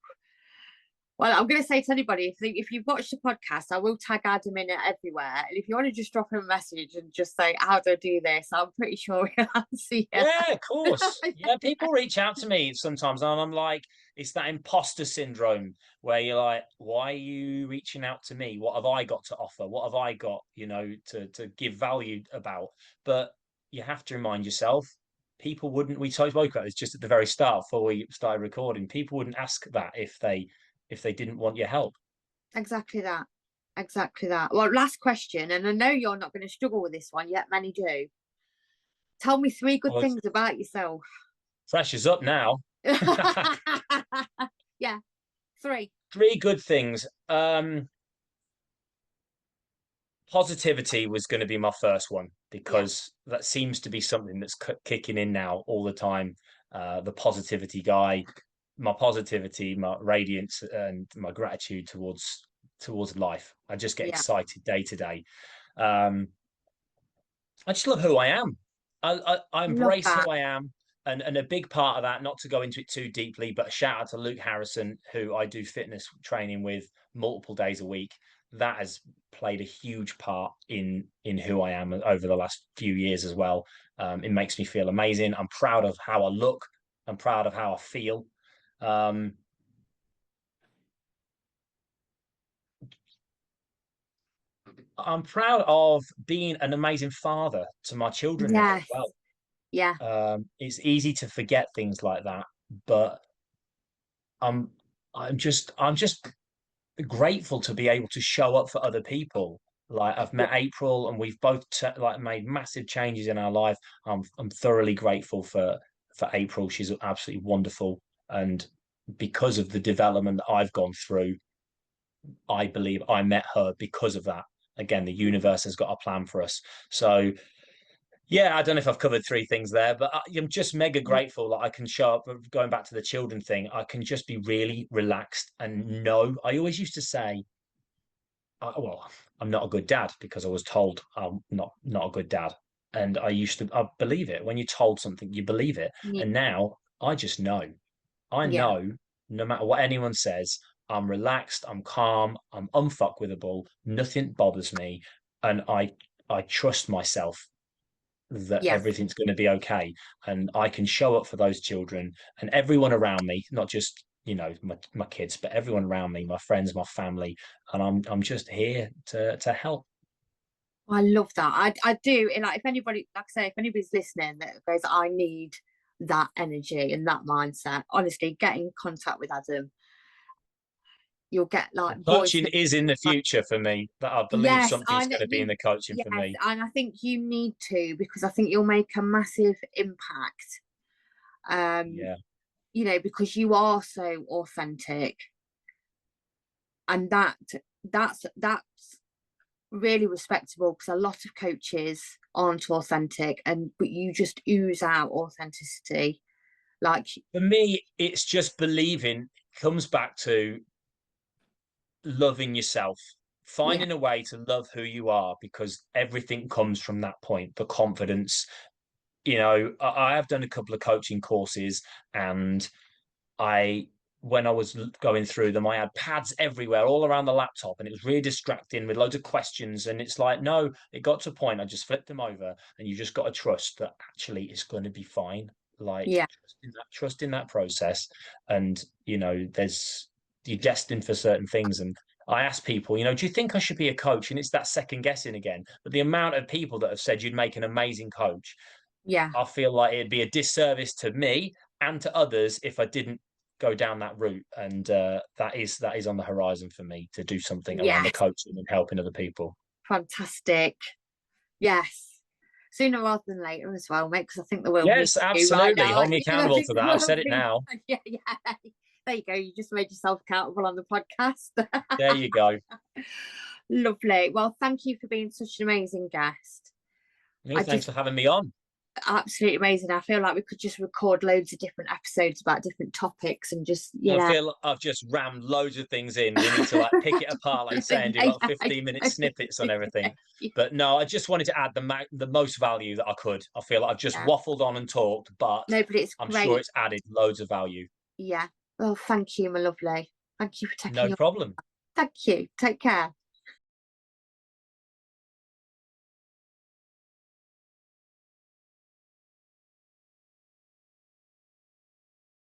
Well, I'm going to say to anybody, if you've watched the podcast, I will tag Adam in it everywhere. And if you want to just drop him a message and just say, how do I do this? I'm pretty sure he'll answer you. yeah, of course. Yeah, people reach out to me sometimes, and I'm like, it's that imposter syndrome where you're like, why are you reaching out to me? What have I got to offer? What have I got, to give value about? But you have to remind yourself, people wouldn't. We spoke about this just at the very start before we started recording. People wouldn't ask that if they didn't want your help. Exactly that. Exactly that. Well, last question, and I know you're not going to struggle with this one, yet many do. Tell me three good Well, it's things about yourself. pressure's up now. Yeah, three. Three good things. Positivity was going to be my first one, Yeah, because that seems to be something that's kicking in now all the time. The positivity guy, my positivity, my radiance, and my gratitude towards life. I just get yeah. excited day to day. Um, I just love who I am. I Love embrace that. who I am. And a big part of that, not to go into it too deeply, but a shout out to Luke Harrison, who I do fitness training with multiple days a week. That has played a huge part in who I am over the last few years as well. It makes me feel amazing. I'm proud of how I look. I'm proud of how I feel. Um, I'm proud of being an amazing father to my children now as Yes. well. Yeah. It's easy to forget things like that, but I'm I'm just grateful to be able to show up for other people. Like, I've Yeah. met April, and we've both like made massive changes in our life. I'm thoroughly grateful for April. She's absolutely wonderful, and because of the development that I've gone through, I believe I met her because of that. Again, the universe has got a plan for us. So yeah, I don't know if I've covered three things there, but I'm just mega grateful that I can show up. Going back to the children thing, I can just be really relaxed and know. I always used to say, well, I'm not a good dad because I was told I'm not a good dad, and I believe it. When you're told something, you believe it. Yeah. And now I just know. I Yeah. know, no matter what anyone says, I'm relaxed, I'm calm, I'm unfuckwithable. Nothing bothers me, and I trust myself that Yeah. everything's going to be okay, and I can show up for those children and everyone around me, not just my kids, but everyone around me, my friends, my family, and I'm just here to help. I love that. I do. And like, if anybody, like I say, if anybody's listening that goes, I need that energy and that mindset, honestly, get in contact with Adam. You'll get like voice Coaching is in the notes. future for me. That I believe Yes, something's going to be in the coaching for yes, me. and I think you need to, because I think you'll make a massive impact. Um, Yeah, because you are so authentic, and that's really respectable, because a lot of coaches aren't authentic, but you just ooze out authenticity. Like, For me, it's just believing, comes back to loving yourself, yeah, finding a way to love who you are, because everything comes from that point. The confidence, I have done a couple of coaching courses, and when I was going through them, I had pads everywhere, all around the laptop, and it was really distracting with loads of questions. And it's like, no, it got to a point, I just flipped them over, and you just got to trust that actually it's going to be fine. Like, yeah, trust in that process. And, you're destined for certain things. And I ask people, do you think I should be a coach? And it's that second guessing again. But the amount of people that have said you'd make an amazing coach, yeah, I feel like it'd be a disservice to me and to others if I didn't go down that route. And that is on the horizon for me, to do something around the yes, coaching and helping other people. fantastic. Yes. Sooner rather than later as well, mate, because I think the world needs Yes, you right absolutely. now. Hold me I accountable think to the that. I've world said it needs, now. yeah, yeah. There you go. You just made yourself accountable on the podcast. There you go. Lovely. Well, thank you for being such an amazing guest. No, I thanks just for having me on. absolutely amazing. I feel like we could just record loads of different episodes about different topics and just, I feel like I've just rammed loads of things in. We need to like pick it apart, like you say, and do yeah, like 15-minute snippets on everything. yeah, But no, I just wanted to add the most value that I could. I feel like I've just yeah. waffled on and talked, but No, but it's I'm sure great. it's added loads of value. Yeah. Well, thank you, my lovely. Thank you for taking No your. problem. Thank you. Take care.